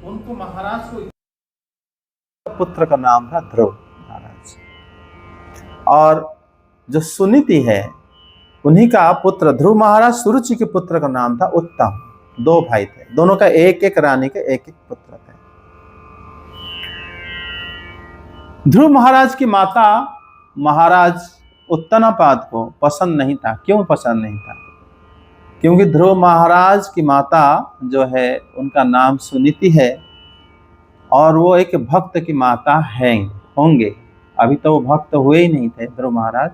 उनको महाराज को पुत्र का नाम था ध्रुव महाराज, और जो सुनीति है उन्हीं का पुत्र ध्रुव महाराज। सुरुचि के पुत्र का नाम था उत्तम। दो भाई थे, दोनों का एक एक रानी के एक एक पुत्र थे। ध्रुव महाराज की माता महाराज उत्तनापाद को पसंद नहीं था। क्यों पसंद नहीं था? क्योंकि ध्रुव महाराज की माता जो है उनका नाम सुनीति है, और वो एक भक्त की माता है होंगे। अभी तो वो भक्त हुए ही नहीं थे ध्रुव महाराज,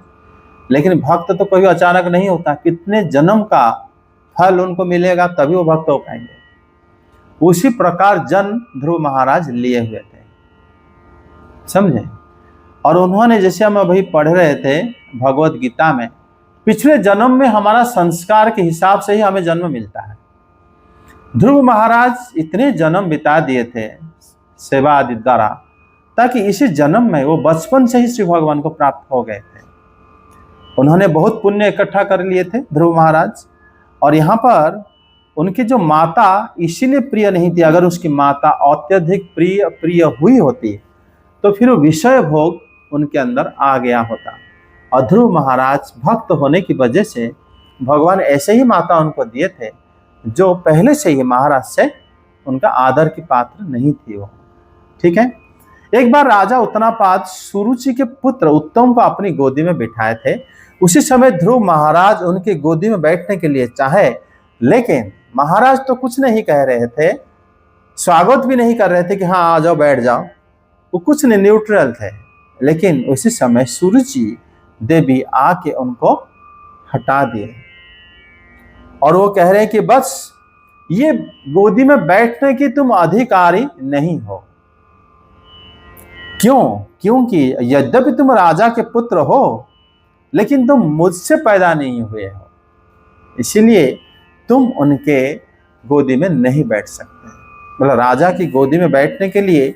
लेकिन भक्त तो कोई अचानक नहीं होता, कितने जन्म का फल उनको मिलेगा तभी वो भक्त हो पाएंगे। उसी प्रकार जन्म ध्रुव महाराज लिए हुए थे, समझे। और उन्होंने, जैसे हम अभी पढ़ रहे थे भगवत गीता में, पिछले जन्म में हमारा संस्कार के हिसाब से ही हमें जन्म मिलता है। ध्रुव महाराज इतने जन्म बिता दिए थे सेवा आदि द्वारा, ताकि इसी जन्म में वो बचपन से ही श्री भगवान को प्राप्त हो गए थे। उन्होंने बहुत पुण्य इकट्ठा कर लिए थे ध्रुव महाराज। और यहाँ पर उनकी जो माता इसीलिए प्रिय नहीं थी। अगर उसकी माता अत्यधिक प्रिय हुई होती तो फिर वो विषय भोग उनके अंदर आ गया होता। और ध्रुव महाराज भक्त होने की वजह से भगवान ऐसे ही माता उनको दिए थे जो पहले से ही महाराज से उनका आदर की पात्र नहीं थी वो। ठीक है। एक बार राजा उत्तनापाद सुरुचि के पुत्र उत्तम को अपनी गोदी में बिठाए थे। उसी समय ध्रुव महाराज उनकी गोदी में बैठने के लिए चाहे, लेकिन महाराज तो कुछ नहीं कह रहे थे, स्वागत भी नहीं कर रहे थे कि हाँ आ जाओ बैठ जाओ। वो कुछ नहीं, न्यूट्रल थे। लेकिन उसी समय सुरुचि देवी आके उनको हटा दिए, और वो कह रहे हैं कि बस ये गोदी में बैठने की तुम अधिकारी नहीं हो। क्यों? क्योंकि यद्यपि तुम राजा के पुत्र हो, लेकिन तुम मुझसे पैदा नहीं हुए हो, इसीलिए तुम उनके गोदी में नहीं बैठ सकते। मतलब राजा की गोदी में बैठने के लिए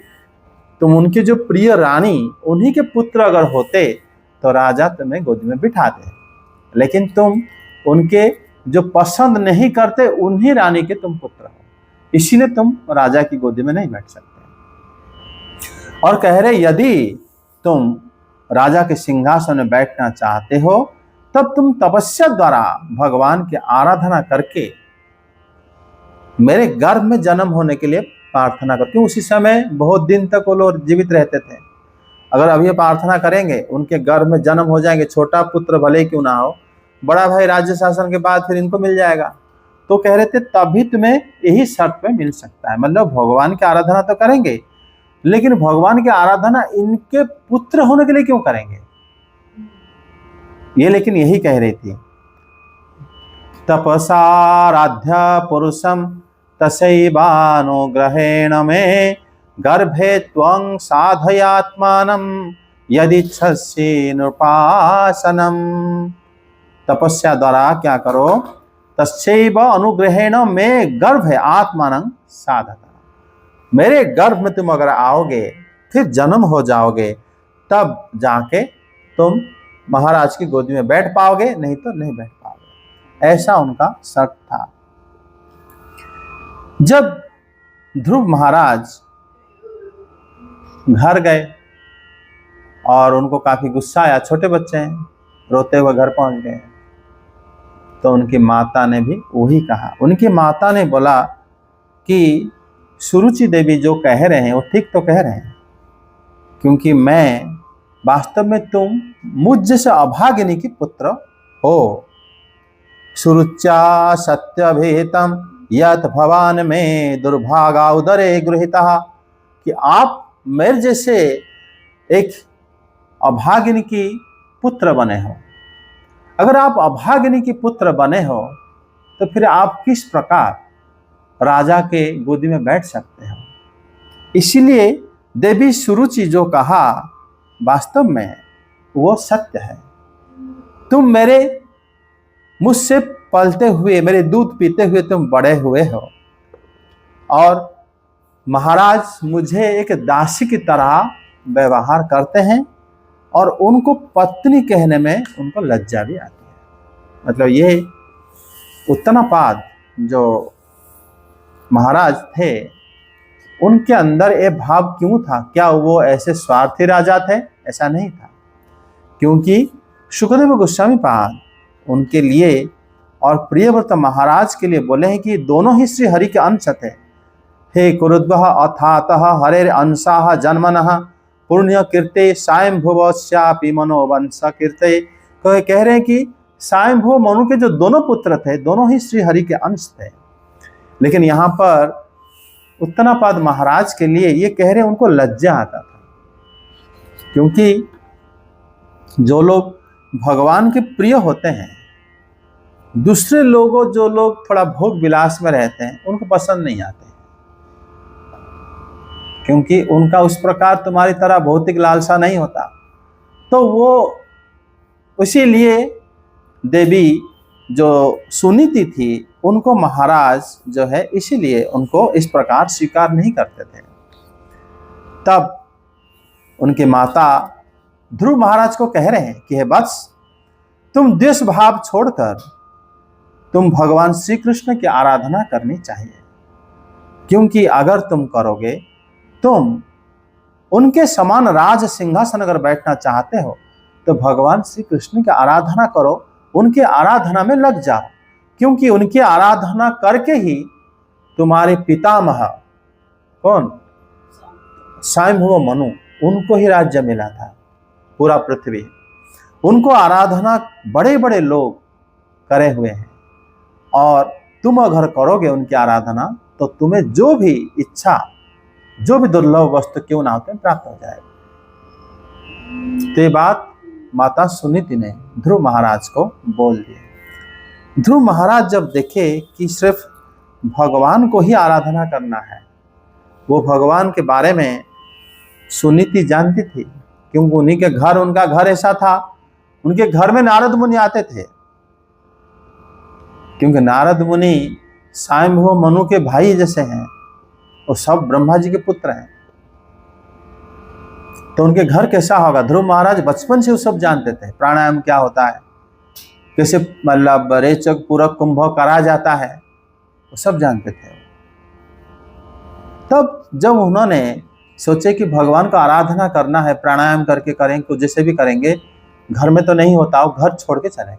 तुम उनके जो प्रिय रानी उन्हीं के पुत्र अगर होते तो राजा तुम्हें गोदी में बिठाते, लेकिन तुम उनके जो पसंद नहीं करते उन्हीं रानी के तुम पुत्र हो, इसीलिए तुम राजा की गोदी में नहीं बैठ सकते। और कह रहे यदि तुम राजा के सिंहासन में बैठना चाहते हो तब तुम तपस्या द्वारा भगवान की आराधना करके मेरे गर्भ में जन्म होने के लिए प्रार्थना करो। क्यों? उसी समय बहुत दिन तक वो लोग जीवित रहते थे। अगर अभी प्रार्थना करेंगे उनके गर्भ में जन्म हो जाएंगे, छोटा पुत्र भले ही क्यों ना हो, बड़ा भाई राज्य शासन के बाद फिर इनको मिल जाएगा। तो कह रहे थे तभी तुम्हें यही शर्त पे मिल सकता है। मतलब भगवान की आराधना तो करेंगे, लेकिन भगवान की आराधना इनके पुत्र होने के लिए क्यों करेंगे ये, लेकिन यही कह रही थी। तपसाराध्य पुरुषम तसैवानुग्रहेण में गर्भे त्वं साधयात्मानं यदिच्छसि नृपासनम। तपस्या द्वारा क्या करो? तस्यैव अनुग्रहेण में गर्भ है आत्मानं साधता। मेरे गर्भ में तुम अगर आओगे, फिर जन्म हो जाओगे, तब जाके तुम महाराज की गोदी में बैठ पाओगे, नहीं तो नहीं बैठ पाओगे। ऐसा उनका शर्त था। जब ध्रुव महाराज घर गए और उनको काफी गुस्सा आया, छोटे बच्चे हैं, रोते हुए घर पहुंच गए, तो उनकी माता ने भी वही कहा। उनकी माता ने बोला कि सुरुचि देवी जो कह रहे हैं वो ठीक तो कह रहे हैं, क्योंकि मैं वास्तव में तुम मुझ जैसे अभागिनी की पुत्र हो। सुरुच्या सत्यभेतम यत भवान में दुर्भागा उदरे गृहीता, कि आप मेरे जैसे एक अभागिनी की पुत्र बने हो। अगर आप अभागिनी की पुत्र बने हो तो फिर आप किस प्रकार राजा के गोदी में बैठ सकते हो? इसीलिए देवी सुरुचि जो कहा वास्तव में वो सत्य है। तुम मेरे मुझसे पलते हुए, मेरे दूध पीते हुए तुम बड़े हुए हो, और महाराज मुझे एक दासी की तरह व्यवहार करते हैं, और उनको पत्नी कहने में उनको लज्जा भी आती है। मतलब ये उत्तनापाद जो महाराज थे उनके अंदर ये भाव क्यों था? क्या वो ऐसे स्वार्थी राजा थे? ऐसा नहीं था, क्योंकि शुकदेव गोस्वामी पाद उनके लिए और प्रियव्रत महाराज के लिए बोले हैं कि दोनों ही श्री हरि के अंश थे। हे कुरुद्वः अथातः हरेर अंशाः जन्मनः पुण्य कीर्ते स्वयंभुवस्यापि मनोवंश कीर्ते। कह रहे हैं कि स्वयंभुव मनु के जो दोनों पुत्र थे, दोनों ही श्री हरि के अंश थे। लेकिन यहाँ पर उत्तनापाद महाराज के लिए ये कह रहे हैं, उनको लज्जा आता था, क्योंकि जो लोग भगवान के प्रिय होते हैं, दूसरे लोगों जो लोग थोड़ा भोग विलास में रहते हैं, उनको पसंद नहीं आते, क्योंकि उनका उस प्रकार तुम्हारी तरह भौतिक लालसा नहीं होता। तो वो इसीलिए देवी जो सुनीति थी, उनको महाराज जो है इसीलिए उनको इस प्रकार स्वीकार नहीं करते थे। तब उनके माता ध्रुव महाराज को कह रहे हैं कि हे वत्स, तुम द्वेष भाव छोड़कर तुम भगवान श्री कृष्ण की आराधना करनी चाहिए, क्योंकि अगर तुम करोगे, तुम उनके समान राज सिंहासन अगर बैठना चाहते हो, तो भगवान श्री कृष्ण की आराधना करो, उनके आराधना में लग जाओ, क्योंकि उनकी आराधना करके ही तुम्हारे पितामह कौन, स्वयंभुव मनु, उनको ही राज्य मिला था, पूरा पृथ्वी। उनको आराधना बड़े बड़े लोग करे हुए हैं, और तुम अगर करोगे उनकी आराधना, तो तुम्हें जो भी इच्छा, जो भी दुर्लभ वस्तु क्यों ना हो, तुम्हें प्राप्त हो जाएगा। तो ये बात माता सुनीति ने ध्रुव महाराज को बोल दिया। ध्रुव महाराज जब देखे कि सिर्फ भगवान को ही आराधना करना है, वो भगवान के बारे में सुनीति जानती थी, क्योंकि उन्हीं के घर, उनका घर ऐसा था, उनके घर में नारद मुनि आते थे, क्योंकि नारद मुनि स्वयंभुव मनु के भाई जैसे हैं, वो सब ब्रह्मा जी के पुत्र हैं। तो उनके घर कैसा होगा? ध्रुव महाराज बचपन से वो सब जानते थे, प्राणायाम क्या होता है, कैसे मतलब रेचक पूरक कुंभ करा जाता है, वो सब जानते थे। तब जब उन्होंने सोचे कि भगवान का आराधना करना है, प्राणायाम करके करेंगे, कुछ जैसे भी करेंगे, घर में तो नहीं होता, वो घर छोड़ के चले गए।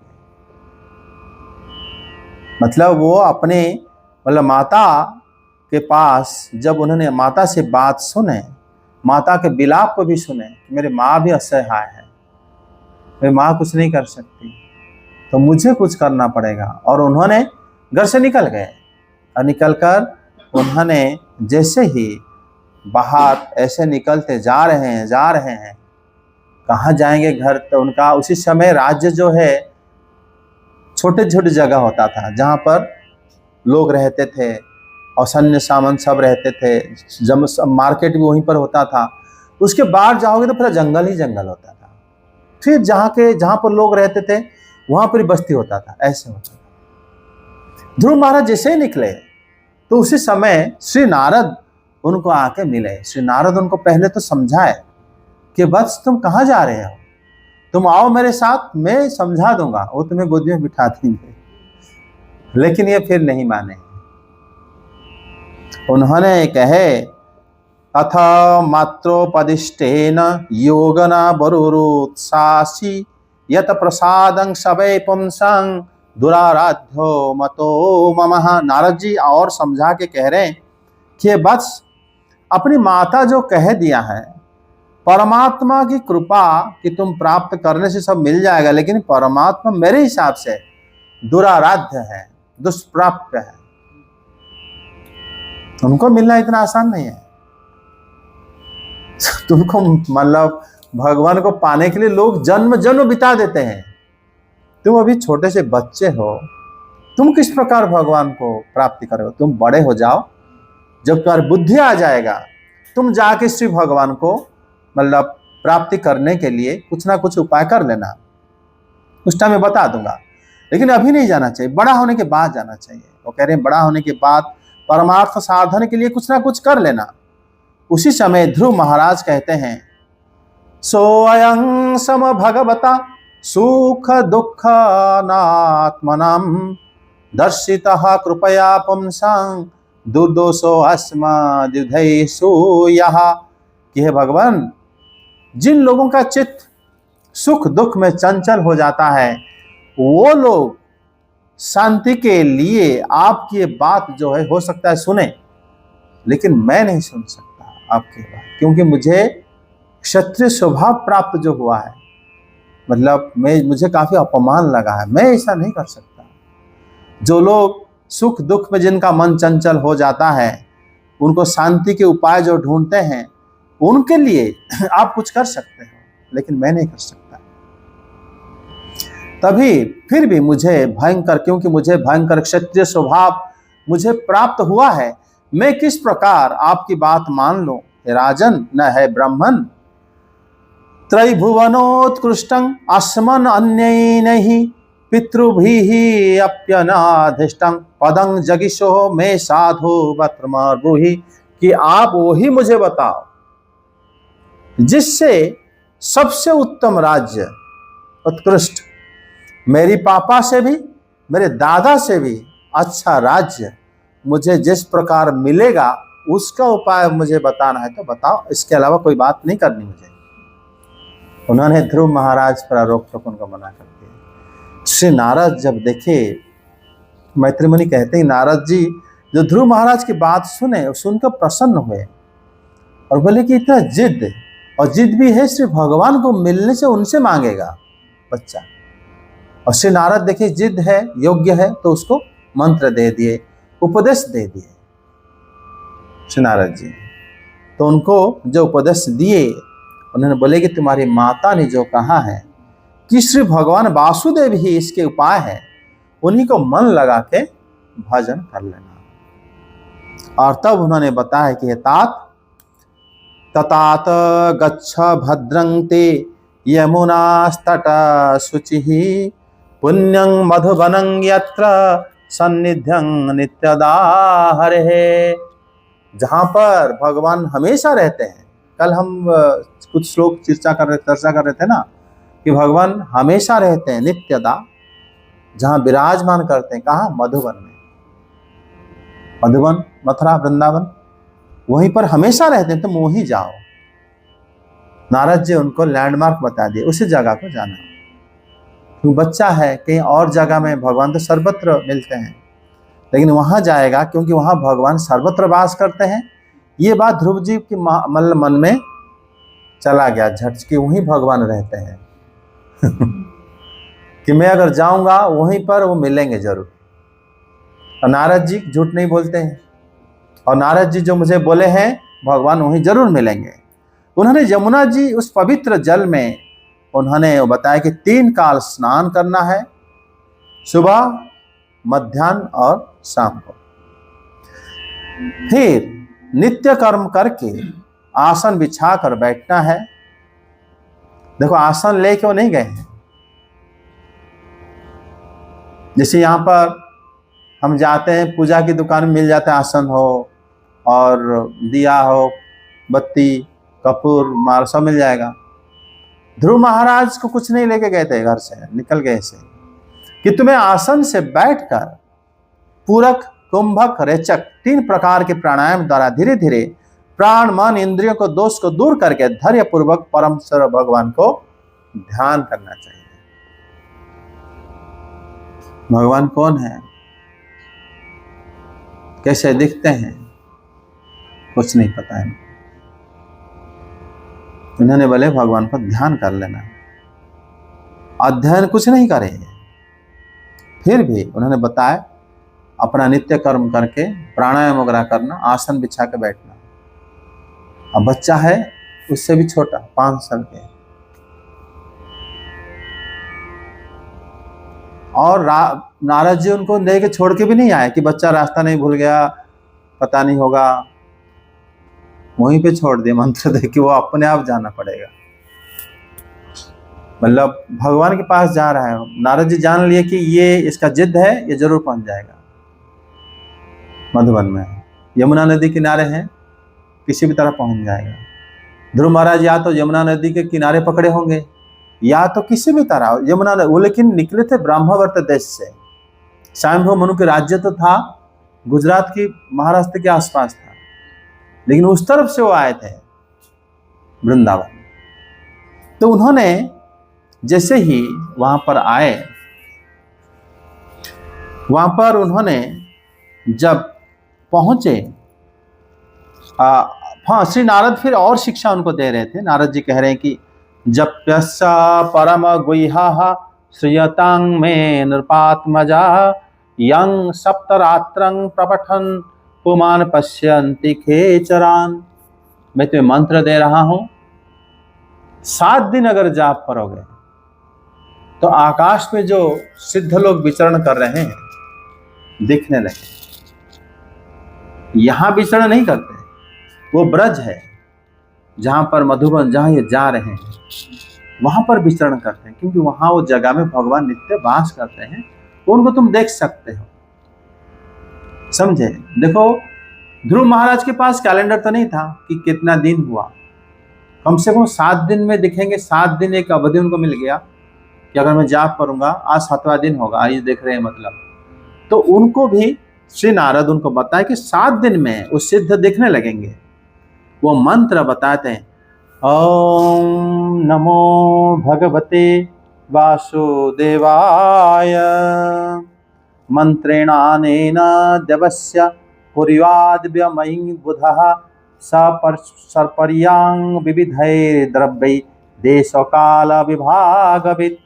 मतलब वो अपने मतलब माता के पास जब उन्होंने माता से बात सुने, माता के विलाप को भी सुने, मेरी माँ भी असहाय है, मेरी माँ कुछ नहीं कर सकती, तो मुझे कुछ करना पड़ेगा। और उन्होंने घर से निकल गए, और निकलकर उन्होंने जैसे ही बाहर ऐसे निकलते जा रहे हैं, कहाँ जाएंगे घर, तो उनका उसी समय राज्य जो है छोटे छोटे जगह होता था, जहाँ पर लोग रहते थे और सैन्य सामंत सब रहते थे, जब मार्केट भी वहीं पर होता था। उसके बाहर जाओगे तो पूरा जंगल ही जंगल होता था, फिर जहाँ पर लोग रहते थे वहाँ पर बस्ती होता था, ऐसे होता था। ध्रुव महाराज जैसे ही निकले तो उसी समय श्री नारद उनको आके मिले। श्री नारद उनको पहले तो समझाए कि वत्स तुम कहाँ जा रहे हो, तुम आओ मेरे साथ, मैं समझा दूंगा, वो तुम्हें गोदी में बिठा देंगे। लेकिन ये फिर नहीं माने। उन्होंने कहे अथ मात्रोपदिष्टेन योगना बरुरुत्सासी यत प्रसादं सवै पुंसं दुराराध्यो मतो ममः। नारद जी और समझा के कह रहे हैं कि बस अपनी माता जो कह दिया है, परमात्मा की कृपा कि तुम प्राप्त करने से सब मिल जाएगा, लेकिन परमात्मा मेरे हिसाब से दुराराध्य है, दुष्प्राप्य है, उनको मिलना इतना आसान नहीं है। तुमको मतलब भगवान को पाने के लिए लोग जन्म जन्म बिता देते हैं, तुम अभी छोटे से बच्चे हो, तुम किस प्रकार भगवान को प्राप्ति करोगे? तुम बड़े हो जाओ, जब तुम्हारी बुद्धि आ जाएगा, तुम जाके श्री भगवान को मतलब प्राप्ति करने के लिए कुछ ना कुछ उपाय कर लेना, उस टाइम मैं बता दूंगा, लेकिन अभी नहीं जाना चाहिए, बड़ा होने के बाद जाना चाहिए। वो कह रहे हैं बड़ा होने के बाद परमार्थ साधन के लिए कुछ ना कुछ कर लेना। उसी समय ध्रुव महाराज कहते हैं सोऽयं सम भगवता सुख दुख नात्मनम दर्शितः कृपया पुंसं दुर्दोषो अस्मद्युधेषु यः, कि हे भगवान, जिन लोगों का चित्त सुख दुख में चंचल हो जाता है, वो लोग शांति के लिए आपकी ये बात जो है हो सकता है सुने, लेकिन मैं नहीं सुन सकता आपकी बात, क्योंकि मुझे क्षत्रिय स्वभाव प्राप्त जो हुआ है, मतलब मुझे काफी अपमान लगा है, मैं ऐसा नहीं कर सकता। जो लोग सुख दुख में जिनका मन चंचल हो जाता है, उनको शांति के उपाय जो ढूंढते हैं, उनके लिए आप कुछ कर सकते हो, लेकिन मैं नहीं कर सकता। तभी फिर भी मुझे भयंकर, क्योंकि मुझे भयंकर क्षत्रिय स्वभाव मुझे प्राप्त हुआ है, मैं किस प्रकार आपकी बात मान लूं। हे राजन, न है ब्राह्मण त्रैभुवनोत्कृष्टं अस्मन् अन्यैः पितृभिः अप्यनाधिष्टं पदं जगिषो मे साधु वत्रमब्रूहि, कि आप वही मुझे बताओ जिससे सबसे उत्तम राज्य, उत्कृष्ट, मेरी पापा से भी मेरे दादा से भी अच्छा राज्य मुझे जिस प्रकार मिलेगा, उसका उपाय मुझे बताना है तो बताओ, इसके अलावा कोई बात नहीं करनी मुझे। उन्होंने ध्रुव महाराज पर रोक टोक उनको मना कर दिया। श्री नारद जब देखे, मैत्री मुनि कहते हैं नारद जी जो ध्रुव महाराज की बात सुने, सुनकर प्रसन्न हुए और बोले कि इतना जिद, और जिद भी है श्री भगवान को मिलने से उनसे मांगेगा बच्चा। और श्री नारद देखिए जिद है, योग्य है, तो उसको मंत्र दे दिए, उपदेश दे दिए श्री नारद जी। तो उनको जो उपदेश दिए, उन्होंने बोले कि तुम्हारी माता ने जो कहा है कि श्री भगवान वासुदेव ही इसके उपाय है, उन्हीं को मन लगा के भजन कर लेना। और तब उन्होंने बताया कि हे तात, ततात गच्छ भद्रं ते यमुनास्तट शुचिः पुण्यं मधुवनं यत्र सन्निध्यं नित्यदा हरेः, जहाँ पर भगवान हमेशा रहते हैं। कल हम कुछ श्लोक चर्चा कर रहे थे ना, कि भगवान हमेशा रहते हैं नित्यदा, जहाँ विराजमान करते हैं, कहाँ? मधुवन में। मधुवन, मथुरा, वृंदावन, वहीं पर हमेशा रहते हैं, तुम वहीं जाओ। नारद जी उनको लैंडमार्क बता दिए, उसी जगह को जाना। क्यों? बच्चा है, कहीं और जगह में भगवान तो सर्वत्र मिलते हैं, लेकिन वहां जाएगा क्योंकि वहां भगवान सर्वत्र वास करते हैं। ये बात ध्रुव जी की मन में चला गया झट कि वहीं भगवान रहते हैं कि मैं अगर जाऊंगा वहीं पर वो मिलेंगे जरूर। और नारद जी झूठ नहीं बोलते हैं, और नारद जी जो मुझे बोले हैं भगवान वहीं जरूर मिलेंगे। उन्होंने यमुना जी उस पवित्र जल में उन्होंने बताया कि 3 काल स्नान करना है, सुबह, मध्याह्न और शाम को। फिर नित्य कर्म करके आसन बिछा कर बैठना है। देखो आसन लेके वो नहीं गए हैं, जैसे यहाँ पर हम जाते हैं पूजा की दुकान में मिल जाता है, आसन हो और दिया हो, बत्ती, कपूर, माल सब मिल जाएगा। ध्रुव महाराज को कुछ नहीं लेके गए थे, घर से निकल गए से कि तुम्हें आसन से बैठकर पूरक, कुंभक, रेचक 3 प्रकार के प्राणायाम द्वारा धीरे धीरे प्राण, मन, इंद्रियों को दोष को दूर करके धैर्य पूर्वक परम सर्व भगवान को ध्यान करना चाहिए। भगवान कौन है, कैसे दिखते हैं, कुछ नहीं पता है। इन्होंने बोले भगवान पर ध्यान कर लेना, अध्ययन कुछ नहीं करे। फिर भी उन्होंने बताया अपना नित्य कर्म करके प्राणायाम वगैरह करना, आसन बिछा के बैठना। अब बच्चा है उससे भी छोटा, 5 साल के, और नारद जी उनको लेके छोड़ के भी नहीं आए कि बच्चा रास्ता नहीं भूल गया, पता नहीं होगा, वहीं पे छोड़ दिए मंत्र दे कि वो अपने आप जाना पड़ेगा। मतलब भगवान के पास जा रहा है। नारद जी जान लिए कि ये इसका जिद है, ये जरूर पहुंच जाएगा। मधुबन में यमुना नदी किनारे हैं, किसी भी तरह पहुंच जाएगा। ध्रुव महाराज या तो यमुना नदी के किनारे पकड़े होंगे, या तो किसी भी तरह यमुना, वो लेकिन निकले थे ब्रह्मावर्त देश से। स्वयंभू मनु के राज्य तो था, गुजरात की महाराष्ट्र के आसपास था, लेकिन उस तरफ से वो आए थे वृंदावन। तो उन्होंने जैसे ही वहां पर आए, वहां पर उन्होंने जब पहुंचे, हाँ, श्री नारद फिर और शिक्षा उनको दे रहे थे। नारद जी कह रहे हैं कि जप्यस्सा परम गुह्यः श्रूयतां मे नृपात्मजा यं सप्तरात्रं प्रपठन् पुमान् पश्यन्ति खेचरान्। मैं तुम्हें मंत्र दे रहा हूं, 7 दिन अगर जाप करोगे तो आकाश में जो सिद्ध लोग विचरण कर रहे हैं दिखने लगे। यहां विचरण नहीं करते, वो ब्रज है जहां पर मधुबन, जहां ये जा रहे हैं वहां पर विचरण करते हैं, क्योंकि वहां वो जगह में भगवान नित्य वास करते हैं, तो उनको तुम देख सकते हो। समझे? देखो, ध्रुव महाराज के पास कैलेंडर तो नहीं था कि कितना दिन हुआ, कम से कम 7 दिन में दिखेंगे। 7 दिन एक अवधि उनको मिल गया कि अगर मैं जाप करूंगा आज 7वां दिन होगा, आज देख रहे हैं मतलब। तो उनको भी श्री नारद उनको बताए कि 7 दिन में वो सिद्ध दिखने लगेंगे। वो मंत्र बताते हैं, ओम नमो भगवते वासुदेवाय मंत्रेणानेन देवस्य पुर्याद्व्यमयि बुधः सर्पर्यां विविधैर् द्रव्यै देशकाल विभागवित्।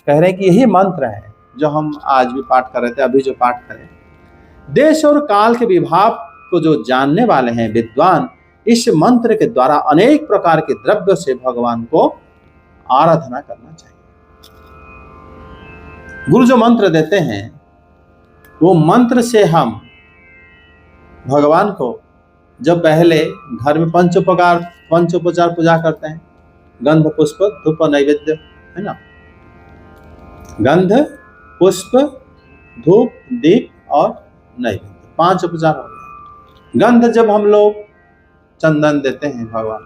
कह रहे हैं कि यही मंत्र है जो हम आज भी पाठ कर रहे थे, अभी जो पाठ करें। देश और काल के विभाग को जो जानने वाले हैं विद्वान, इस मंत्र के द्वारा अनेक प्रकार के द्रव्य से भगवान को आराधना करना चाहिए। गुरु जो मंत्र देते हैं वो मंत्र से हम भगवान को, जब पहले घर में पंचोपचार पूजा करते हैं, गंध पुष्प धूप नैवेद्य, है ना, गंध पुष्प धूप दीप और नैवेद्य, 5 उपचार हो गए। गंध जब हम लोग चंदन देते हैं भगवान को,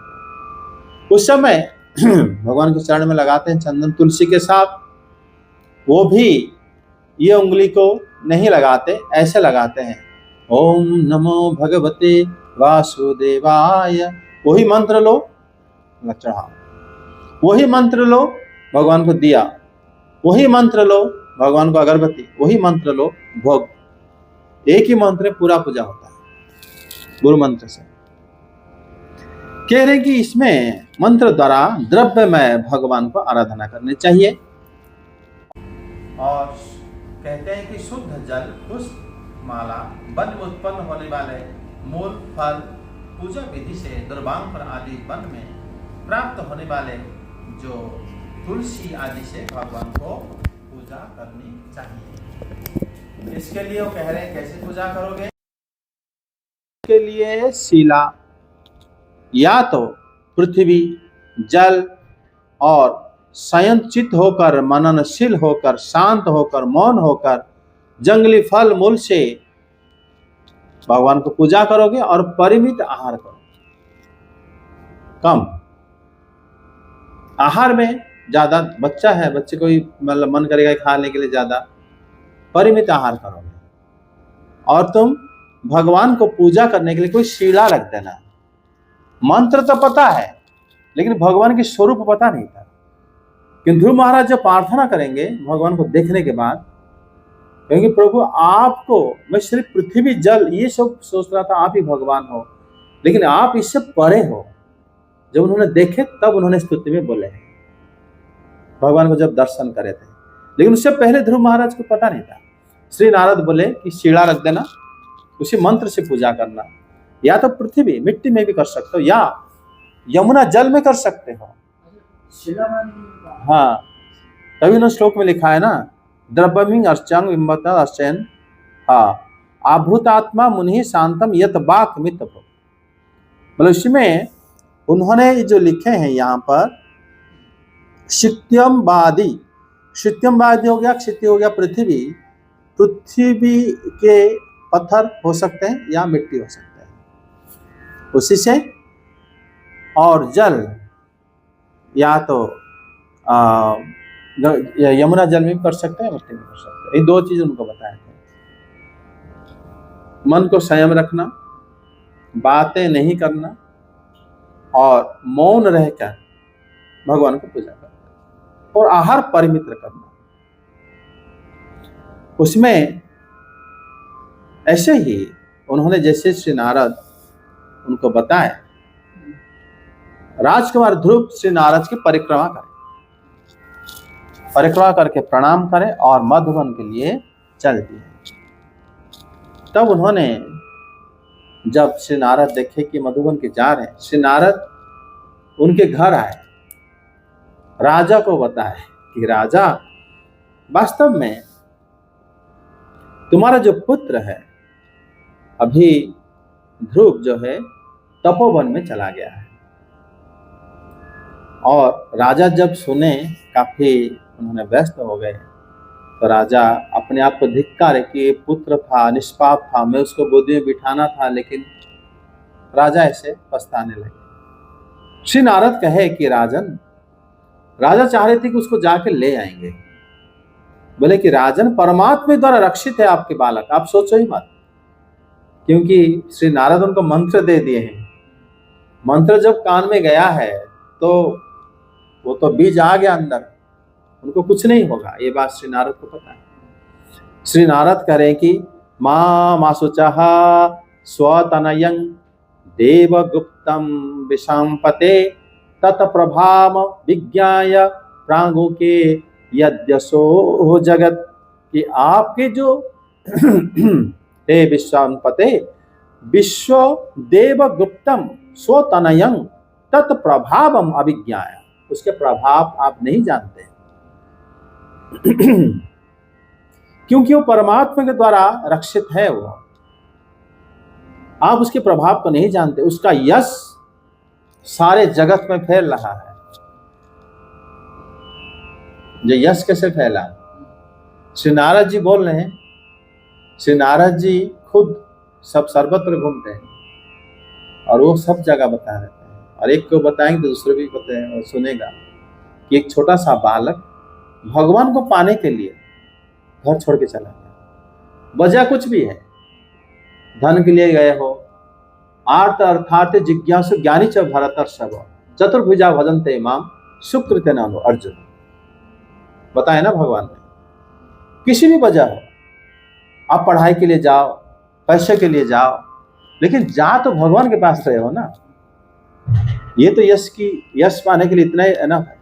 उस समय भगवान के चरण में लगाते हैं चंदन तुलसी के साथ। वो भी ये उंगली को नहीं लगाते, ऐसे लगाते हैं, ओम नमो भगवते वासुदेवाय। वही मंत्र लो, चढ़ाओ, वही मंत्र लो, भगवान को दिया, वही मंत्र लो, भगवान को अगरबत्ती, वही मंत्र लो, भोग। एक ही मंत्र में पूरा पूजा होता है गुरु मंत्र से। कह रहे कि इसमें मंत्र द्वारा द्रव्यमय भगवान को आराधना करनी चाहिए। और कहते हैं कि शुद्ध जल, पुष्प, माला, वन में उत्पन्न होने वाले मूल, फल, पूजा विधि से दुर्वांग पर आदि वन में प्राप्त होने वाले जो तुलसी आदि से भगवान को पूजा करनी चाहिए। इसके लिए वो कह रहे हैं कैसे पूजा करोगे? इसके लिए शिला या तो पृथ्वी, जल और संयंचित होकर, मननशील होकर, शांत होकर, मौन होकर, जंगली फल मूल से भगवान को पूजा करोगे और परिमित आहार करो। कम आहार में, ज्यादा बच्चा है, बच्चे को ही मतलब मन करेगा खाने के लिए, ज्यादा परिमित आहार करोगे। और तुम भगवान को पूजा करने के लिए कोई शिला रख देना। मंत्र तो पता है लेकिन भगवान के स्वरूप पता नहीं था। किंतु ध्रुव महाराज जब प्रार्थना करेंगे भगवान को देखने के बाद, क्योंकि प्रभु आपको, मैं सिर्फ पृथ्वी जल ये सब सोच रहा था, आप ही भगवान हो, लेकिन आप इससे परे हो। जब उन्होंने देखे तब उन्होंने स्तुति में बोले, भगवान को जब दर्शन करे थे। लेकिन उससे पहले ध्रुव महाराज को पता नहीं था। श्री नारद बोले कि शिला रख देना, उसी मंत्र से पूजा करना। या तो पृथ्वी मिट्टी में भी कर सकते हो, या यमुना जल में कर सकते हो। हाँ, तभी ना श्लोक में लिखा है ना, द्रव्यमिंग अर्चंग विम्बत अर्चयन, हाँ, आभूतात्मा मुनि शांतम यत बाक मित। मतलब इसमें उन्होंने जो लिखे हैं यहाँ पर, क्षित्यमवादी, क्षित्यमवादी हो गया, क्षित्य हो गया पृथ्वी, पृथ्वी के पत्थर हो सकते हैं या मिट्टी हो सकते हैं उसी से, और जल या तो यमुना जल में कर सकते हैं, मिट्टी में कर सकते हैं। ये 2 चीज उनको बताए थे। मन को संयम रखना, बातें नहीं करना और मौन रहकर भगवान को पूजा करना और आहार परिमित करना। उसमें ऐसे ही उन्होंने जैसे श्री नारद उनको बताए, राजकुमार ध्रुव श्री नारद की परिक्रमा करें, परिक्रमा करके प्रणाम करें और मधुबन के लिए चल दिए। तब उन्होंने जब श्री नारद देखे कि मधुबन के जा रहे हैं, श्री नारद उनके घर आए, राजा को बताए कि राजा, वास्तव में तुम्हारा जो पुत्र है अभी ध्रुव जो है तपोवन में चला गया है। और राजा जब सुने, काफी उन्होंने व्यस्त हो गए, तो राजा अपने आप को धिक्कारे कि पुत्र था, निष्पाप था, मैं उसको गोदी में बिठाना था, लेकिन राजा ऐसे पछताने लगे। श्री नारद कहे कि राजन, राजा चाह रहे थे कि उसको जाके ले आएंगे, बोले कि राजन परमात्मा द्वारा रक्षित है आपके बालक, आप सोचो ही मत, क्योंकि श्री नारद उनको मंत्र दे दिए हैं। मंत्र जब कान में गया है तो वो तो बीज आ गया अंदर, उनको कुछ नहीं होगा, ये बात श्री नारद को पता है। श्री नारद कह रहे कि मां मासुचः स्वतनयं देवगुप्तम विशांपते तत्प्रभाम विज्ञाय प्रांगुके यद्यसो जगत, कि आपके जो हे विश्वांपते विश्व देवगुप्तम स्वतनयं तत्प्रभावम अभिज्ञाय, उसके प्रभाव आप नहीं जानते क्योंकि वो परमात्मा के द्वारा रक्षित है, वो आप उसके प्रभाव को नहीं जानते। उसका यश सारे जगत में फैल रहा है। जो यश कैसे फैला, श्री नारद जी बोल रहे हैं, श्री नारद जी खुद सब सर्वत्र घूमते हैं और वो सब जगह बता रहते हैं, और एक को बताएंगे तो दूसरे भी बताएंगे और सुनेगा कि एक छोटा सा बालक भगवान को पाने के लिए घर छोड़ के चला गया। वजह कुछ भी है, धन के लिए गए हो, आर्त अर्थात जिज्ञासु ज्ञानी च भरतर्षभ चतुर्भुजा भजन्ते माम सुकृते नानो अर्जुन, बताए ना भगवान ने। किसी भी वजह हो, आप पढ़ाई के लिए जाओ, पैसे के लिए जाओ, लेकिन जा तो भगवान के पास रहे हो ना। ये तो यश पाने के लिए इतना ही एनफ है।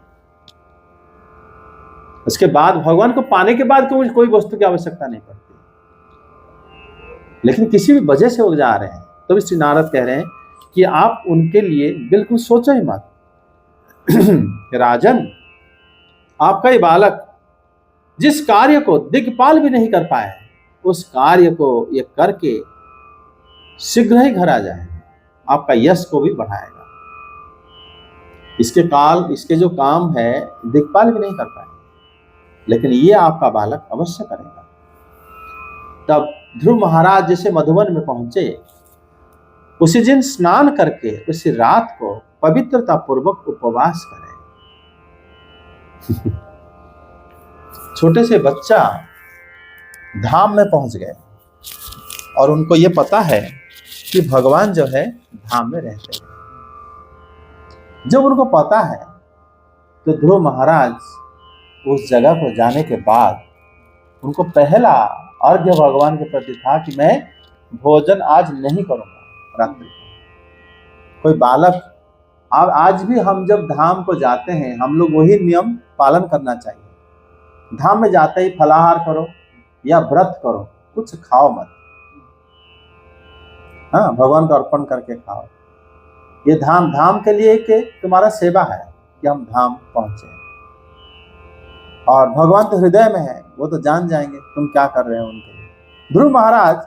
उसके बाद भगवान को पाने के बाद कोई वस्तु की आवश्यकता नहीं पड़ती, लेकिन किसी भी वजह से वो जा रहे हैं, तो श्री नारद कह रहे हैं कि आप उनके लिए बिल्कुल सोचो ही मत। राजन, आपका ये बालक जिस कार्य को दिक्पाल भी नहीं कर पाए, उस कार्य को ये करके शीघ्र ही घर आ जाए, आपका यश को भी बढ़ाएगा। इसके जो काम है दिक्पाल भी नहीं कर पाए, लेकिन ये आपका बालक अवश्य करेगा। तब ध्रुव महाराज जैसे मधुबन में पहुंचे, उसी दिन स्नान करके उसी रात को पवित्रता पूर्वक उपवास करें। छोटे से बच्चा धाम में पहुंच गए और उनको ये पता है कि भगवान जो है धाम में रहते हैं। जब उनको पता है तो ध्रुव महाराज उस जगह पर जाने के बाद उनको पहला अर्घ्य भगवान के प्रति था कि मैं भोजन आज नहीं करूंगा रात्रि को। कोई बालक, आज भी हम जब धाम को जाते हैं, हम लोग वही नियम पालन करना चाहिए। धाम में जाते ही फलाहार करो या व्रत करो, कुछ खाओ मत, हाँ, भगवान को अर्पण करके खाओ। ये धाम के लिए कि तुम्हारा सेवा है कि हम धाम पहुंचे, और भगवान तो हृदय में है, वो तो जान जाएंगे तुम क्या कर रहे हो उनके लिए। ध्रुव महाराज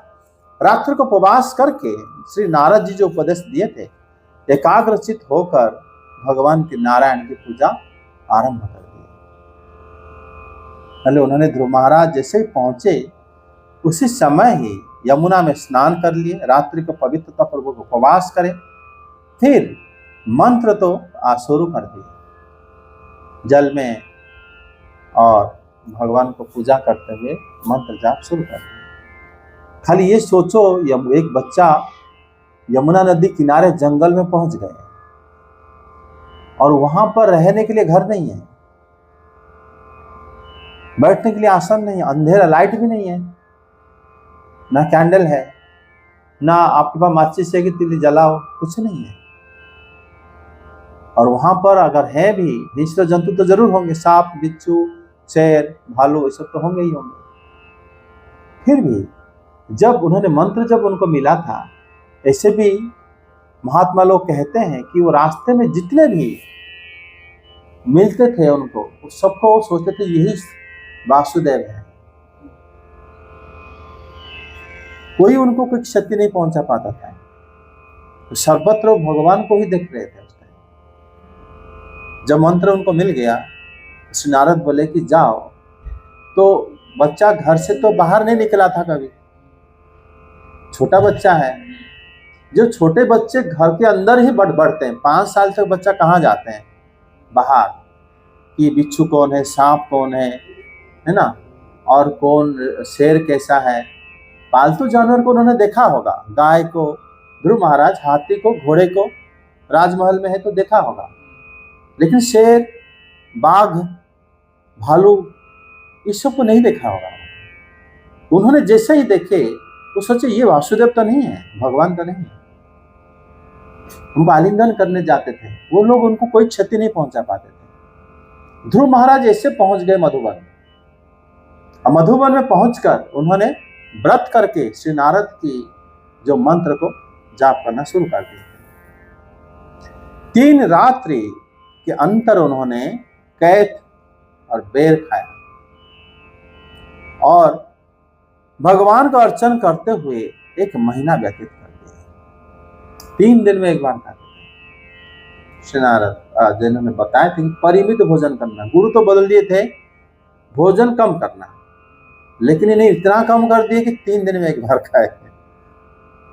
रात्रि को उपवास करके श्री नारद जी जो उपदेश दिए थे, एकाग्रचित होकर भगवान के नारायण की पूजा आरंभ कर दी। पहले उन्होंने ध्रुव महाराज जैसे ही पहुंचे उसी समय ही यमुना में स्नान कर लिए, रात्रि को पवित्रता पूर्वक उपवास करें, फिर मंत्र तो शुरू कर दिए जल में, और भगवान को पूजा करते हुए मंत्र जाप शुरू कर दिया। खाली ये सोचो, एक बच्चा यमुना नदी किनारे जंगल में पहुंच गए और वहां पर रहने के लिए घर नहीं है, बैठने के लिए आसन नहीं है, अंधेरा, लाइट भी नहीं है, ना कैंडल है, ना आपके पास माचिस है कि तिली जलाओ, कुछ नहीं है। और वहां पर अगर है भी हिंस्र जंतु तो जरूर होंगे, सांप, बिच्छू, शेर, भालू, ये सब तो होंगे ही होंगे। फिर भी जब उन्होंने मंत्र जब उनको मिला था, ऐसे भी महात्मा लोग कहते हैं कि वो रास्ते में जितने भी मिलते थे उनको, सबको सोचते थे यही वासुदेव है। कोई उनको कोई क्षति नहीं पहुंचा पाता था, तो सर्वत्र भगवान को ही देख रहे थे उस टाइम। जब मंत्र उनको मिल गया, श्री नारद बोले कि जाओ, तो बच्चा घर से तो बाहर नहीं निकला था कभी, छोटा बच्चा है। जो छोटे बच्चे घर के अंदर ही बढ़ते हैं, 5 साल तक बच्चा कहाँ जाते हैं बाहर, कि बिच्छू कौन है, सांप कौन है ना, और कौन शेर कैसा है। पालतू जानवर को उन्होंने देखा होगा, गाय को, ध्रुव महाराज हाथी को, घोड़े को, राजमहल में है तो देखा होगा, लेकिन शेर, बाघ, भालू, इस सब को नहीं देखा होगा। उन्होंने जैसे ही देखे वो सोचे ये वासुदेव तो नहीं है, भगवान तो नहीं है। उनको आलिंगन करने जाते थे वो लोग, उनको कोई क्षति नहीं पहुंचा पाते थे। ध्रुव महाराज ऐसे पहुंच गए मधुबन, और मधुबन में पहुंचकर उन्होंने व्रत करके श्री नारद की जो मंत्र को जाप करना शुरू कर दिया। 3 रात्रि के अंतर उन्होंने कैथ और बेर खाया और भगवान का अर्चन करते हुए 1 महीना व्यतीत कर दिया। 3 दिन में एक बार खाते थे। श्री नारद जिन्होंने बताया थे कि परिमित भोजन करना, गुरु तो बदल दिए थे भोजन कम करना, लेकिन इन्हें इतना कम कर दिए कि 3 दिन में एक बार खाए।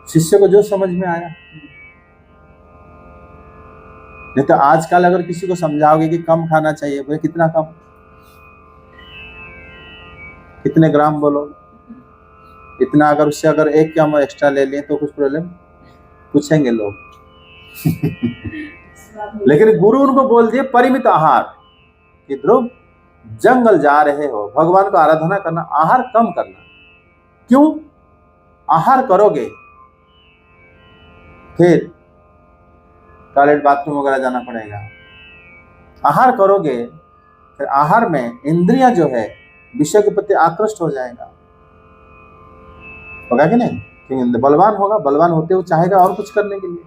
शिष्य को जो समझ में आया। नहीं तो आजकल अगर किसी को समझाओगे कि कम खाना चाहिए, बोले कितना कम, कितने ग्राम बोलो, इतना, अगर उससे अगर 1 ग्राम एक्स्ट्रा ले लिए तो कुछ प्रॉब्लम पूछेंगे लोग। लेकिन गुरु उनको बोल दिए परिमित आहार, कि ध्रुव जंगल जा रहे हो, भगवान को आराधना करना, आहार कम करना। क्यों? आहार करोगे फिर टॉयलेट बाथरूम वगैरह जाना पड़ेगा। आहार करोगे फिर आहार में इंद्रियां जो है विषय के प्रति आकृष्ट हो जाएगा, होगा कि नहीं? क्योंकि बलवान होगा, बलवान होते हुए चाहेगा और कुछ करने के लिए।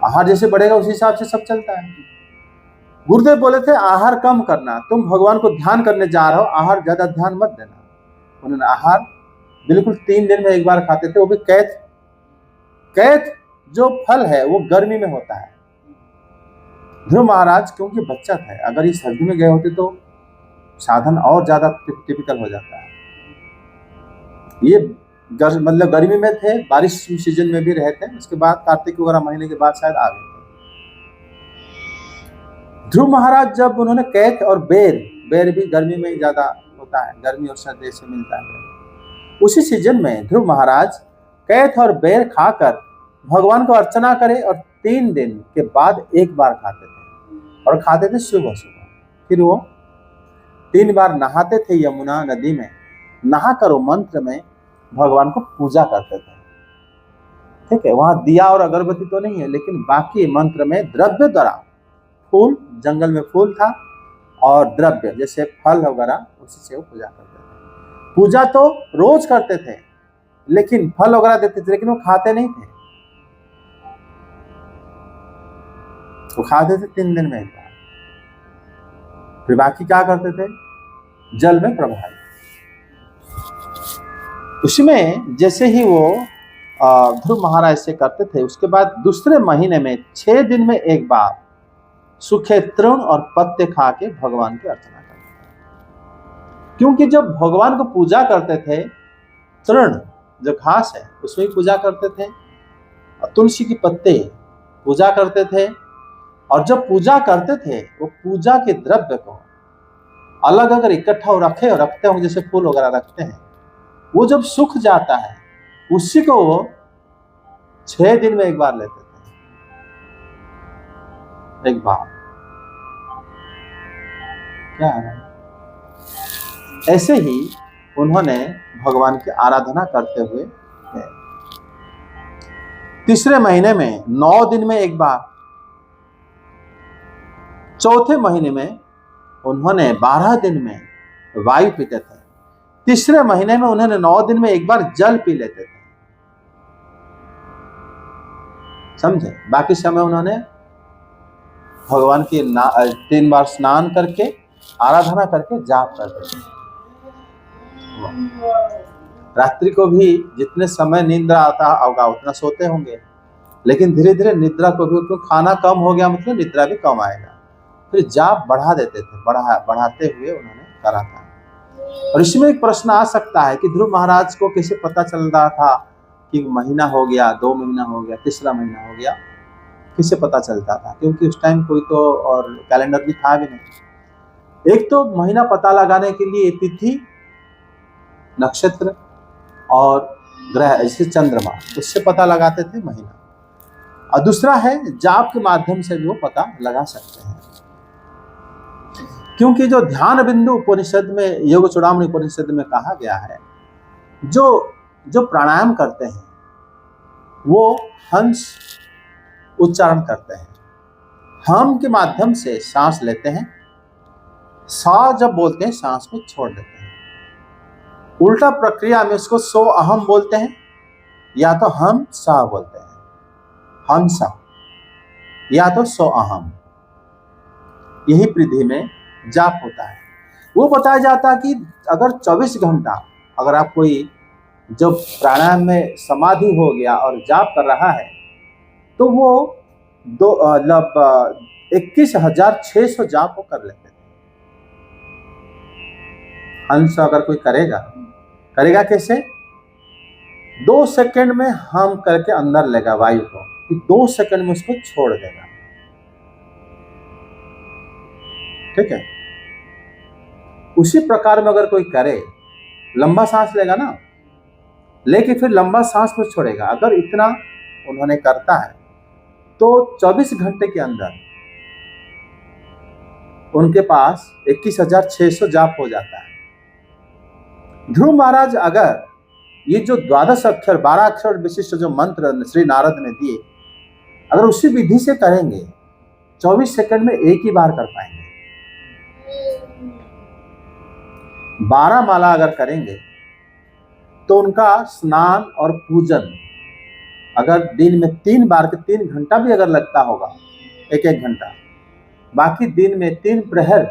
आहार जैसे बढ़ेगा उसी हिसाब से सब चलता है। गुरुदेव बोले थे आहार कम करना, तुम भगवान को ध्यान करने जा रहे हो, आहार ज्यादा ध्यान मत देना। उन्होंने आहार बिल्कुल 3 दिन में एक बार खाते थे, वो भी कैथ। कैथ जो फल है वो गर्मी में होता है। ध्रुव महाराज क्योंकि बच्चा था, अगर ये सर्दी में गए होते तो साधन और ज्यादा टिपिकल हो जाता है। ये मतलब गर्मी में थे, बारिश सीजन में भी रहे थे, उसके बाद कार्तिक वगैरह महीने के बाद शायद आ गए थे। ध्रुव महाराज जब उन्होंने कैथ और बेर भी गर्मी में ज्यादा होता है, गर्मी और सर्दी से मिलता है, उसी सीजन में ध्रुव महाराज कैथ और बेर खाकर भगवान को अर्चना करे और 3 दिन के बाद एक बार खाते थे, और खाते थे सुबह सुबह। फिर वो 3 बार नहाते थे यमुना नदी में, नहाकर वो मंत्र में भगवान को पूजा करते थे। ठीक है, वहां दिया और अगरबत्ती तो नहीं है, लेकिन बाकी मंत्र में द्रव्य द्वारा, फूल, जंगल में फूल था, और द्रव्य जैसे फल वगैरह, उसी से वो पूजा करते थे। पूजा तो रोज करते थे, लेकिन फल वगैरह देते थे, लेकिन वो खाते नहीं थे। वो खाते थे 3 दिन में एक बार, फिर बाकी क्या करते थे? जल में प्रवाहित। उसमें जैसे ही वो ध्रुव महाराज से करते थे, उसके बाद दूसरे महीने में 6 दिन में एक बार सूखे तृण और पत्ते खा के भगवान की अर्चना करते थे। क्योंकि जब भगवान को पूजा करते थे, तृण जो घास है उसमें भी पूजा करते थे, और तुलसी के पत्ते पूजा करते थे। और जब पूजा करते थे वो पूजा के द्रव्य को अलग अगर इकट्ठा रखे और रखते हो, जैसे फूल वगैरह रखते हैं, वो जब सूख जाता है उसी को वो 6 दिन में एक बार लेते थे, एक बार। क्या है, ऐसे ही उन्होंने भगवान की आराधना करते हुए है। तीसरे महीने में 9 दिन में एक बार, चौथे महीने में उन्होंने 12 दिन में वायु पीते थे, तीसरे महीने में उन्होंने 9 दिन में एक बार जल पी लेते थे, समझे। बाकी समय उन्होंने भगवान की 3 बार स्नान करके आराधना करके जाप करते थे। रात्रि को भी जितने समय नींद आता होगा उतना सोते होंगे, लेकिन धीरे धीरे निद्रा को भी, क्योंकि खाना कम हो गया मतलब निद्रा भी कम आएगा, फिर जाप बढ़ा देते थे, बढ़ाते हुए उन्होंने करा था। और इसमें एक प्रश्न आ सकता है कि ध्रुव महाराज को कैसे पता चल रहा था कि महीना हो गया, 2 महीना हो गया, तीसरा महीना हो गया, किसे पता चलता था? क्योंकि उस टाइम कोई तो और कैलेंडर भी था भी नहीं। एक तो महीना पता लगाने के लिए तिथि, नक्षत्र और ग्रह, जैसे चंद्रमा, उससे पता लगाते थे महीना। और दूसरा है जाप के माध्यम से भी वो पता लगा सकते हैं, क्योंकि जो ध्यान बिंदु उपनिषद में, योग चूड़ामणि उपनिषद में कहा गया है, जो प्राणायाम करते हैं वो हंस उच्चारण करते हैं, हम के माध्यम से सांस लेते हैं, सा जब बोलते हैं सांस को छोड़ देते हैं। उल्टा प्रक्रिया में उसको सो अहम बोलते हैं, या तो हम सा बोलते हैं, हम सा, या तो सो अहम। यही परिधि में जाप होता है। वो बताया जाता है कि अगर 24 घंटा अगर आप कोई जब प्राणायाम में समाधि हो गया और जाप कर रहा है, तो वो 21,600 जाप वो कर लेते थे। हंस अगर कोई करेगा कैसे? 2 सेकंड में हम करके अंदर लेगा वायु को, फिर 2 सेकंड में उसको छोड़ देगा, ठीक है। उसी प्रकार में अगर कोई करे, लंबा सांस लेगा ना, लेके फिर लंबा सांस में छोड़ेगा, अगर इतना उन्होंने करता है तो 24 घंटे के अंदर उनके पास 21,600 जाप हो जाता है। ध्रुव महाराज अगर ये जो 12 अक्षर 12 अक्षर विशिष्ट जो मंत्र श्री नारद ने दिए, अगर उसी विधि से करेंगे 24 सेकंड में एक ही बार कर पाएंगे। 12 माला अगर करेंगे तो उनका स्नान और पूजन अगर दिन में 3 बार के 3 घंटा भी अगर लगता होगा, 1-1 घंटा, बाकी दिन में 3 प्रहर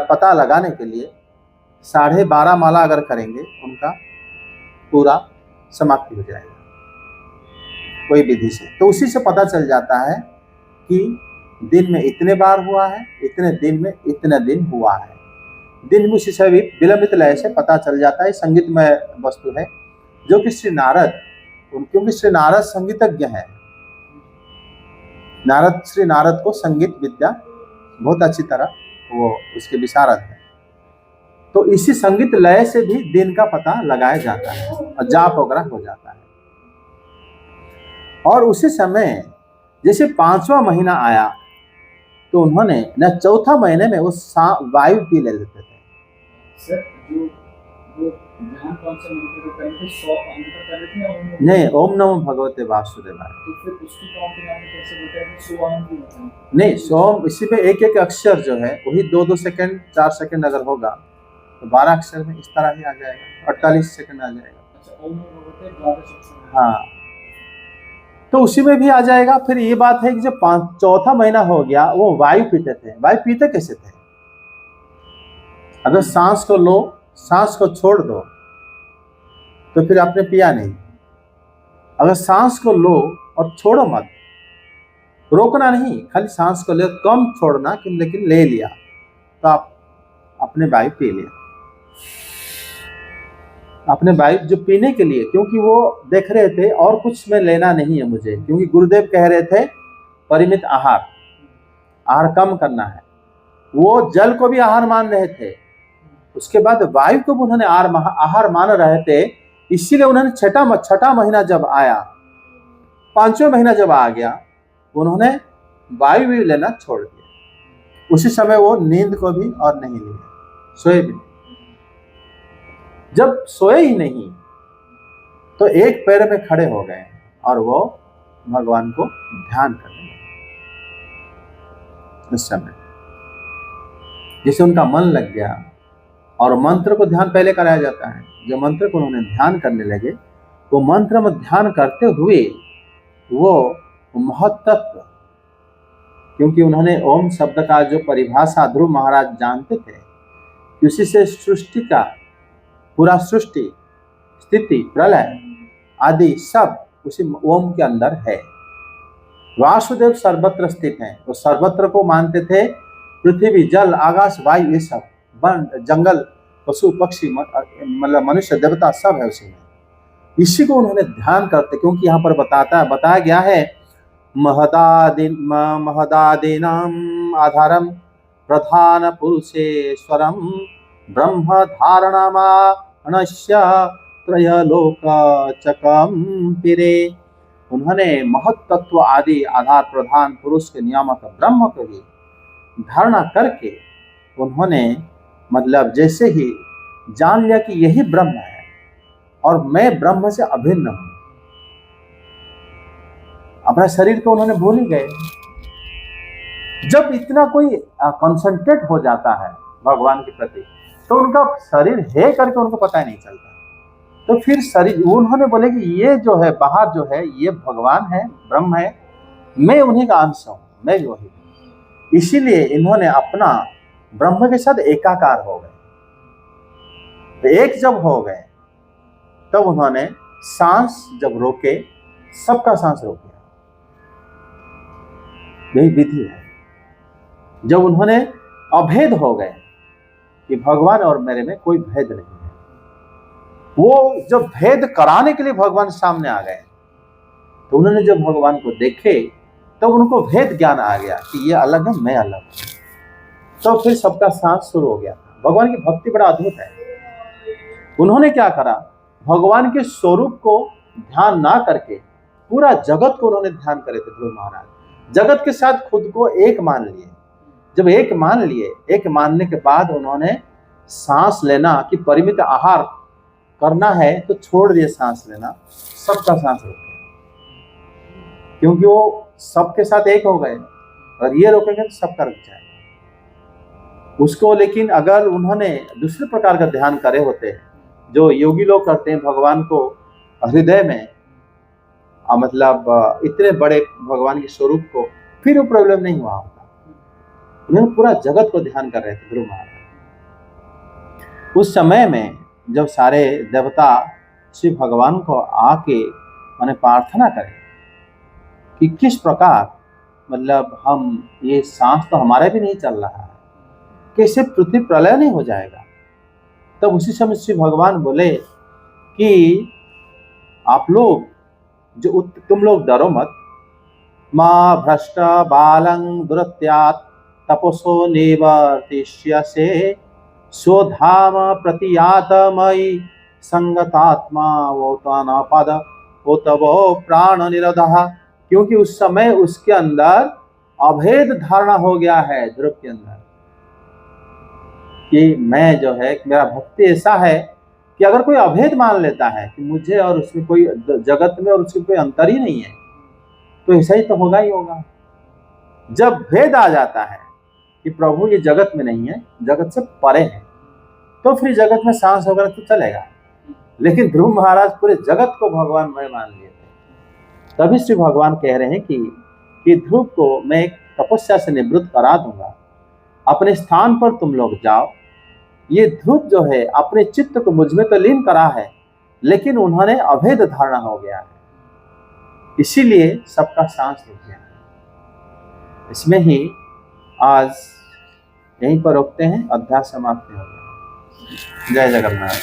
पता लगाने के लिए 12.5 माला अगर करेंगे, उनका पूरा समाप्ति हो जाएगा कोई विधि से। तो उसी से पता चल जाता है कि दिन में इतने बार हुआ है, इतने दिन में इतने दिन हुआ है। दिन में उसी से भी विलंबित लय से पता चल जाता है। संगीतमय वस्तु है जो कि श्री नारद, क्योंकि श्री नारद संगीतज्ञ है, श्री नारद को संगीत विद्या बहुत अच्छी तरह वो उसके विशारद है, तो इसी संगीत लय से भी दिन का पता लगाया जाता है और जाप वगैरह हो जाता है। और उसी समय जैसे 5वां महीना आया तो उन्होंने न 4था महीने में वो वायु पी ले लेते थे। सर, जो ध्यान कौन से मंत्र को करते, 100 अंतर कर रहे थे? नहीं, ओम नमो भगवते वासुदेवाय। तो फिर उसकी काउंटिंग आपने कैसे बताया? 100 अंतर नहीं, 100 इसी पे एक अक्षर जो है वही 2-2 सेकंड 4 सेकंड अगर होगा तो 12 अक्षर में इस तरह ही आ जाएगा, 48 सेकंड आ जाएगा। अच्छा, ओम नमो भगवते 12 अक्षर। हाँ, तो उसी में भी आ जाएगा। फिर ये बात है कि जब 4था महीना हो गया, वो वायु पीते थे। वायु पीते कैसे थे? अगर सांस को लो, सांस को छोड़ दो तो फिर आपने पिया नहीं। अगर सांस को लो और छोड़ो मत, रोकना नहीं, खाली सांस को ले, कम छोड़ना, लेकिन ले लिया तो आप अपने वायु पी लिया। अपने वायु जो पीने के लिए, क्योंकि वो देख रहे थे और कुछ में लेना नहीं है मुझे, क्योंकि गुरुदेव कह रहे थे परिमित आहार कम करना है, वो जल को भी आहार मान रहे थे, उसके बाद वायु को भी उन्होंने आहार मान रहे थे। इसीलिए उन्होंने छठा महीना जब आया, 5वां महीना जब आ गया, उन्होंने वायु भी लेना छोड़ दिया। उसी समय वो नींद को भी और नहीं लिया, सोए भी नहीं। जब सोए ही नहीं तो एक पैर में खड़े हो गए और वो भगवान को ध्यान करने लगे। उस समय जिसे उनका मन लग गया, और मंत्र को ध्यान पहले कराया जाता है। जो मंत्र को उन्होंने ध्यान करने लगे, वो मंत्र में ध्यान करते हुए वो महत्तत्व, क्योंकि उन्होंने ओम शब्द का जो परिभाषा ध्रुव महाराज जानते थे कि उसी से सृष्टि का पूरा सृष्टि, स्थिति, प्रलय आदि सब उसी ओम के अंदर है। वासुदेव सर्वत्र स्थित हैं, वो सर्वत्र को मानते थे। पृथ्वी, जल, आकाश, वायु, ये सब, वन, जंगल, पशु, पक्षी, मतलब मनुष्य, देवता सब है उसी में। इसी को उन्होंने ध्यान करते, क्योंकि यहाँ पर बताया गया है महदादीनाम आधारम प्रधान पुरुषेश्वरम ब्रह्म धारणमानस्य त्रयलोक चकम्पिरे। उन्होंने महत्तत्व आदि आधार प्रधान पुरुष के नियामक ब्रह्म को भी धारणा करके उन्होंने मतलब जैसे ही जान लिया कि यही ब्रह्म है और मैं ब्रह्म से अभिन्न हूं, अपना शरीर को उन्होंने भूल ही गए। जब इतना कोई कंसंट्रेट हो जाता है भगवान के प्रति, तो उनका शरीर है करके उनको पता ही नहीं चलता। तो फिर शरीर, उन्होंने बोले कि ये जो है बाहर जो है ये भगवान है, ब्रह्म है, मैं उन्हीं का अंश हूं, मैं जो ही। इसीलिए इन्होंने अपना ब्रह्म के साथ एकाकार हो गए। तो एक जब हो गए तब उन्होंने सांस जब रोके, सबका सांस रोक दिया। यही विधि है। जब उन्होंने अभेद हो गए कि भगवान और मेरे में कोई भेद नहीं है, वो जब भेद कराने के लिए भगवान सामने आ गए, तो उन्होंने जब भगवान को देखे तब उनको भेद ज्ञान आ गया कि ये अलग है, मैं अलग हूं। तो फिर सबका सांस शुरू हो गया। भगवान की भक्ति बड़ा अद्भुत है। उन्होंने क्या करा, भगवान के स्वरूप को ध्यान ना करके पूरा जगत को उन्होंने ध्यान करे थे ध्रुव महाराज। जगत के साथ खुद को एक मान लिए। जब एक मान लिए, एक मानने के बाद उन्होंने सांस लेना कि परिमित आहार करना है तो छोड़ दिए सांस लेना, सबका सांस रुक गया, क्योंकि वो सबके साथ एक हो गए। और ये रोकेंगे तो सबका रुक जाएगा उसको। लेकिन अगर उन्होंने दूसरे प्रकार का ध्यान करे होते, जो योगी लोग करते हैं, भगवान को हृदय में मतलब इतने बड़े भगवान के स्वरूप को, फिर वो प्रॉब्लम नहीं हुआ होता। उन्होंने पूरा जगत को ध्यान कर रहे थे ध्रुव महाराज। उस समय में जब सारे देवता श्री भगवान को आके उन्हें प्रार्थना करें कि किस प्रकार मतलब हम, ये सांस तो हमारा भी नहीं चल रहा है, कैसे पृथ्वी प्रलय नहीं हो जाएगा। तब उसी समय श्री भगवान बोले कि आप लोग जो तुम लोग डरो मत, मां भ्रष्ट बालं दुरत्यात् तपसो निवर्तिष्यसे स्वधाम प्रतियातमयि संगतात्मा वोतानापद वोतवो प्राण निरदः। क्योंकि उस समय उसके अंदर अभेद धारणा हो गया है ध्रुव के अंदर कि मैं जो है, मेरा भक्ति ऐसा है कि अगर कोई अभेद मान लेता है कि मुझे और उसमें कोई, जगत में और उसमें कोई अंतर ही नहीं है, तो ऐसा ही तो होगा ही होगा। जब भेद आ जाता है कि प्रभु ये जगत में नहीं है, जगत से परे है, तो फिर जगत में सांस वगैरह तो चलेगा। लेकिन ध्रुव महाराज पूरे जगत को भगवान मैं मान लिए थे। तभी श्री भगवान कह रहे हैं कि ध्रुव को मैं एक तपस्या से निवृत्त करा दूंगा, अपने स्थान पर तुम लोग जाओ। ये ध्रुव जो है अपने चित्त को मुझ में तो लीन करा है, लेकिन उन्होंने अभेद धारणा हो गया है, इसीलिए सबका सांस रुक गया। इसमें ही आज यहीं पर रोकते हैं, अध्याय समाप्त हो गया। जय जगन्नाथ।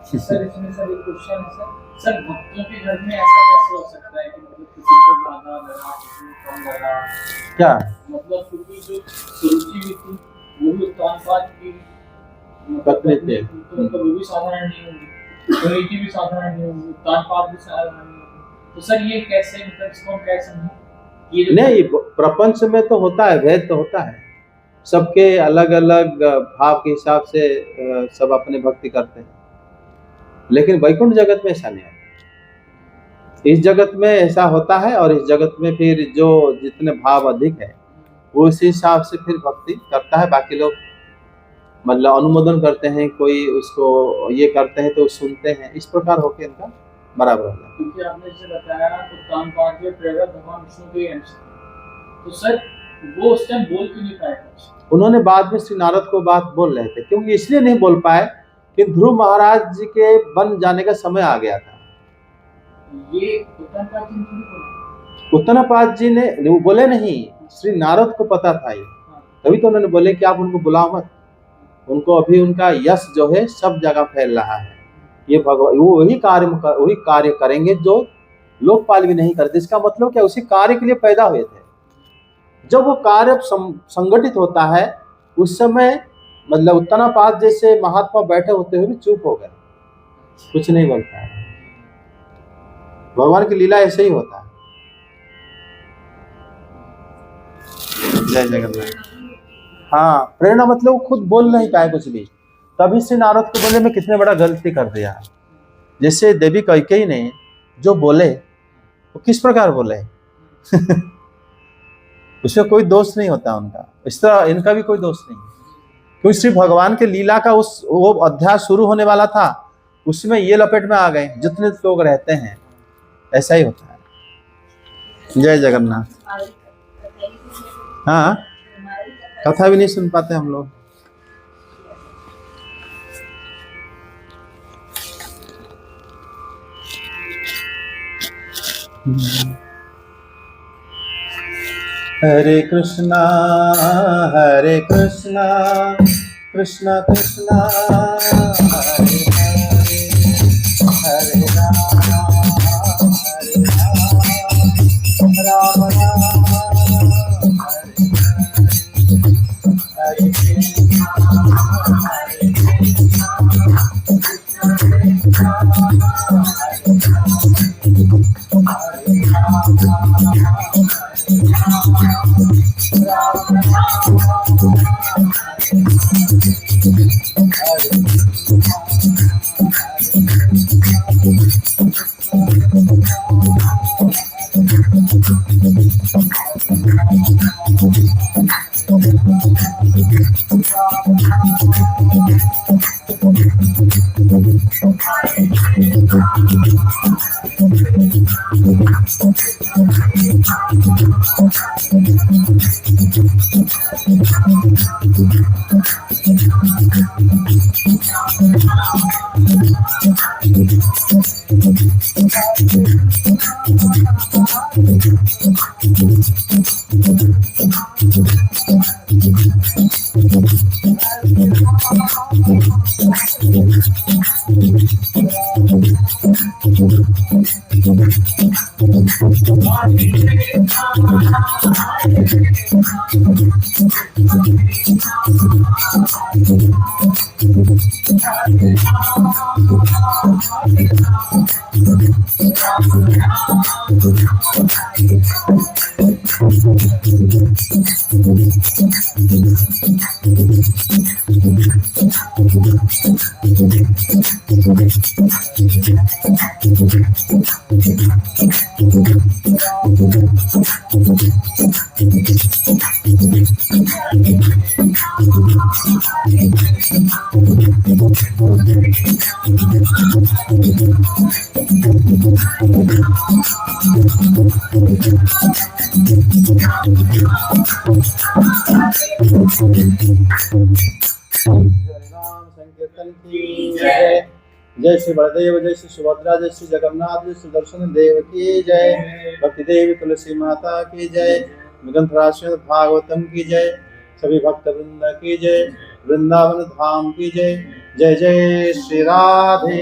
सर इसमें सर एक क्वेश्चन है सर भक्तों के घर में ऐसा कैसे हो सकता है कि मतलब किसी को ज्यादा लगा किसी को कम लगा, क्या मतलब क्योंकि जो सुरुचि भी थी वो भी उत्तानपाद की पत्नी थी, तो मतलब वो भी साधारण नहीं होंगी, सुरुचि भी साधारण नहीं होंगी, उत्तानपाद भी साधारण नहीं होंगी, तो सर ये कैसे मतलब इसको हम कैसे समझें ये जो नहीं प्रपंच में तो होता है, भेद तो होता है, सबके अलग अलग भाव के हिसाब से सब अपने भक्ति करते हैं, लेकिन वैकुंठ जगत में ऐसा नहीं होता। इस जगत में ऐसा होता है और इस जगत में फिर जो जितने भाव अधिक है वो उसी हिसाब से फिर भक्ति करता है। बाकी लोग मतलब अनुमोदन करते हैं, कोई उसको ये करते हैं तो सुनते हैं, इस प्रकार होकर इनका बराबर हो जाता है। क्योंकि आपने जैसे बताया उत्तानपाद के प्रेरक भगवान विष्णु के अंश थे, तो सर वो उस टाइम बोल क्यों नहीं पाए थे? उन्होंने बाद में श्री नारद को बात बोल रहे थे, क्योंकि इसलिए नहीं बोल पाए कि ध्रुव महाराज जी के बन जाने का समय आ गया था। ये उत्तानपाद जी ने बोला, उत्तानपाद जी ने वो बोले नहीं, श्री नारद को पता था ये, तभी तो उन्होंने बोले कि आप उनको बुलाओ मत, उनको अभी उनका यश जो है सब जगह फैल रहा है, ये भगवान वो वही कार्य करेंगे जो लोकपाल भी नहीं करते। इसका मतलब क्या, उसी कार्य के लिए पैदा हुए थे। जब वो कार्य संगठित होता है उस समय मतलब उत्तानपाद जैसे महात्मा बैठे होते हुए भी चुप हो गए, कुछ नहीं बोल पाए। भगवान की लीला ऐसे ही होता है। जय जगन्नाथ। हाँ, प्रेरणा मतलब वो खुद बोल नहीं पाए कुछ भी, तभी श्री नारद को बोले मैं कितने बड़ा गलती कर दिया। जैसे देवी कैकेयी ने जो बोले वो किस प्रकार बोले उसमें कोई दोष नहीं होता उनका, इस तरह इनका भी कोई दोष नहीं, क्योंकि श्री भगवान के लीला का उस वो अध्याय शुरू होने वाला था, उसमें ये लपेट में आ गए जितने लोग रहते हैं, ऐसा ही होता है। जय जगन्नाथ। हाँ, कथा भी नहीं सुन पाते हम लोग। हरे कृष्णा कृष्णा कृष्णा हरे हरे, हरे राम राम राम हरे जय श्री बलदेव, जय श्री सुभद्रा, जय श्री जगन्नाथ, जय श्री सुदर्शन देव की जय। भक्ति देवी तुलसी माता की जय। ग्रंथराज भागवतम की जय। सभी भक्त वृंद की जय। वृंदावन धाम की जय। जय जय श्री राधे।